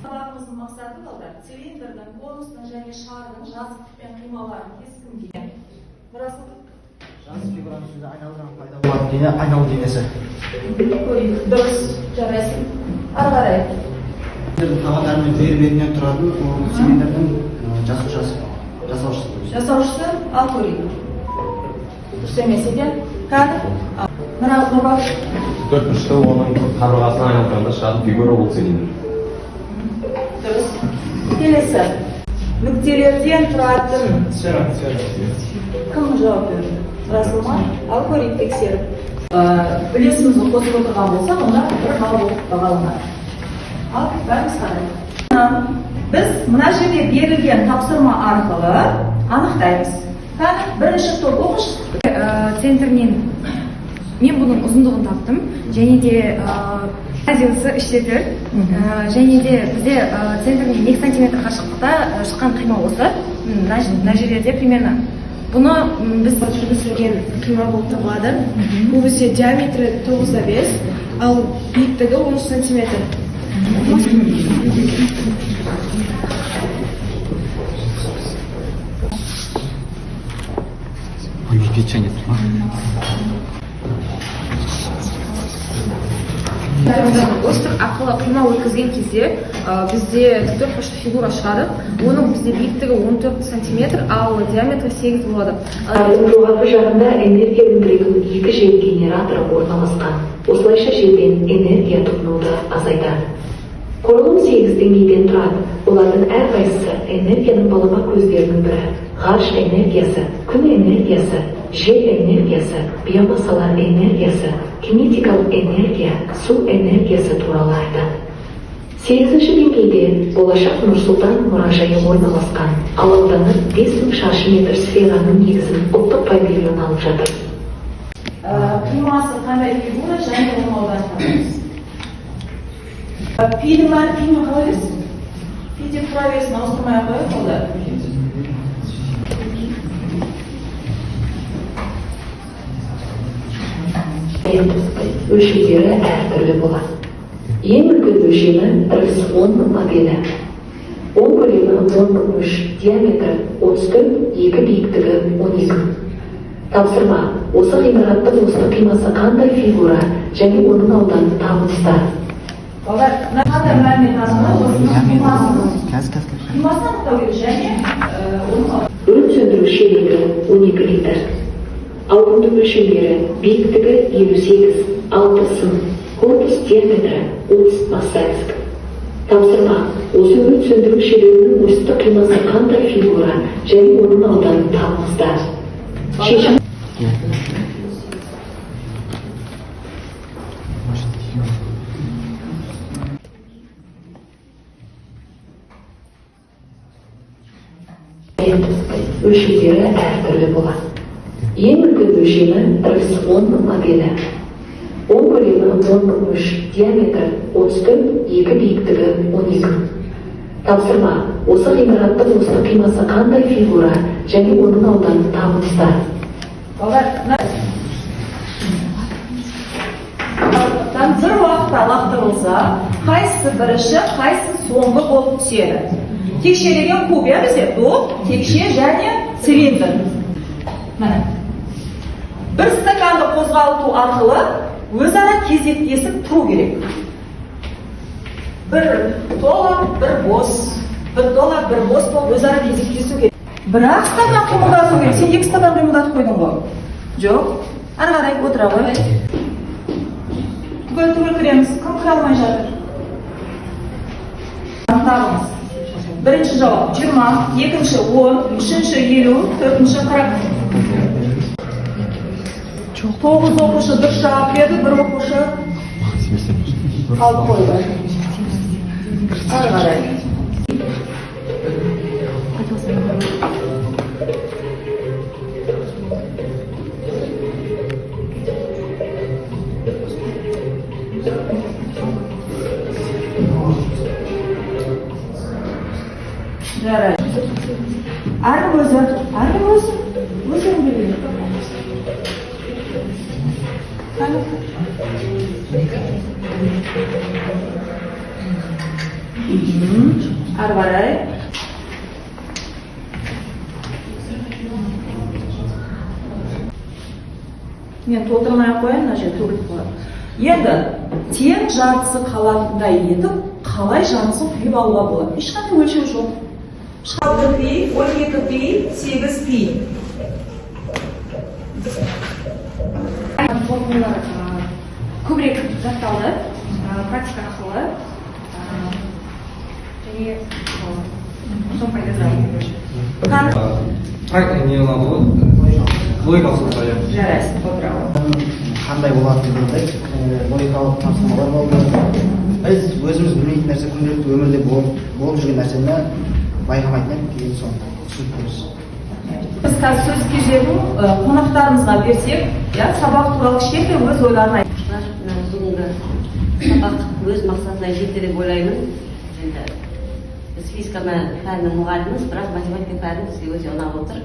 Сабағымыздың мақсаты балдар цилиндрдің, конустың және шардың жазықтық пен қималарын кескінге. Жас фигураның үстінде айналған пайда болатын дене айналу денесі. Дұрыс, жарайсың. Ары қарай. Қабаттарымен жер бетінен тұратын цилиндрдің жасаушысы ал көрейік. Дұрыс емес екен. Кәді? Мына нұр. Төртінші оның қабырғасына айналғанда шығатын фигура ол цилиндр. Дұрыс. Келесі. Нүктелерден тұратын. Кім жауап берді? Расыл ма? Ал көрейік тексеріп. Үлесімізді қосып отырған болса, онда бір бал болып бағаланады. Ал бәріміз қарайық. Біз мына жерде берілген тапсырма арқылы анықтаймыз. Бірінші топ оқышы. Центрмен мен бұның ұзындығын таптым, және де радиусы 3 метр, және де бізде центрмен 2 сантиметр қашықтықта шыққан қима осы. Мына жерде примерно. Бұны біз жүргізілген қима болып табылады. Бұл бізде диаметрі 9,5, ал биіктігі 13 сантиметр. Осьтік арқылы қима өткізген кезде бізде тіктөртбұрышты фигура шығады. Оның бізде биіктігі 14 сантиметр, ал диаметрі 8 болады. Жоғарғы жағында энергия өндіретін 2 жел генераторы орналасқан. Осылайша желден энергия тұтынуды азайтады. Құрылым 8 деңгейден тұрады. Олардың әрқайсысы энергияның балама көздерінің бірі. Ғарыш энергиясы, күн энергиясы, жел энергиясы, биомассалар энергиясы, кинетикалық энергия, су энергиясы туралы айтады. 8-ші деңгейде болашақ Нұр-Сұлтан мұражайы орналасқан. Ал ауданы 5000 шаршы метр сфераның негізін ұлттық павильон алып жатыр. Қимасы қандай фигура және оның ауданы табамыз. Пидің бәрі пимен қала берсін. Пиде тұра берсін, ауыстырмай қойып қолда. Өлшемдері әртүрлі болады. Ең үлкен өлшемі іріс 10 моделі. 10 көлемі 10,3, диаметрі 34, 2 биіктігі 12. Тапсырма: осы ғимараттың осы қимасы қандай фигура және оның ауданы табыңыздар. Олар қандай мәлімет азында осының қимасын анықтау керек және өрт сөндіру шелегі 12 литр. Ауқымды өлшемдері: биіктігі 58, 6 сым, корпус диаметрі 30 массайск. Тапсырма: осы өрт сөндіру шелегінің осьті қимасы қандай фигура және оның ауданы табыңыздар. Шешім: өлшемдері әртүрлі болады. Ең үлкен өлшемі іріс 10 моделі. 10 көлемі 10,3, диаметрі 34, 2 биіктігі 12. Тапсырма: осы ғимараттың осы қимасы қандай фигура және оның ауданы табыңыздар. Бір уақытта лақтырылса, қайсысы бірінші, қайсысы соңғы болып түседі. Текше деген куб, бізде топ, текше және цилиндр. Бір стаканды қозғалту арқылы өзара кезектесіп тұру керек. Бір тола, бір бос. Бір тола, бір бос болып өзара кезектесу керек. Бірақ стакан қимылдату керек. Сен 2 стакан қимылдатып қойдың ғой. Жоқ. Ары қарай отыра ғой. Түгел кіреміз. Кім кіре алмай жатыр? Анықтағымыз. Бірінші жауап 20, екінші 10, үшінші 50, төртінші 40. 9 оқушы дұрыс жауап берді, бір оқушы қалып қойды. Ары қарай. Жарайды. Әркім өзі біледі. Ары қарай. Мен толтырмай ақ қояйын, мына жер төгіліп қалады. Енді тең жартысы қалатындай етіп, қалай жартысын құйып алуға болады? Ешқандай өлшеу жоқ. 6 пи, 12 пи, 8 пи. формулалар көбірек жатталды практика арқылы және соның пайдасы не болады ғой логикалық сұрақтар Жарайсың, отыра ғой. қандай болады дегенде логикалық тапсырмалар болды. Біз өзіміз білмейтін нәрсе күнделікті өмірде болып жүрген нәрсені байқамайтын кейін соны түсініп көреміз. Біз қазір сөз кезегін қонақтарымызға берсек, сабақ туралы кішкентай өз ойларын айтыңыздар. бүгінгі сабақ өз мақсатына жетті деп ойлаймын. Енді біз физика пәнінің мұғаліміміз, бірақ математика пәні бізге өте ұнап отыр.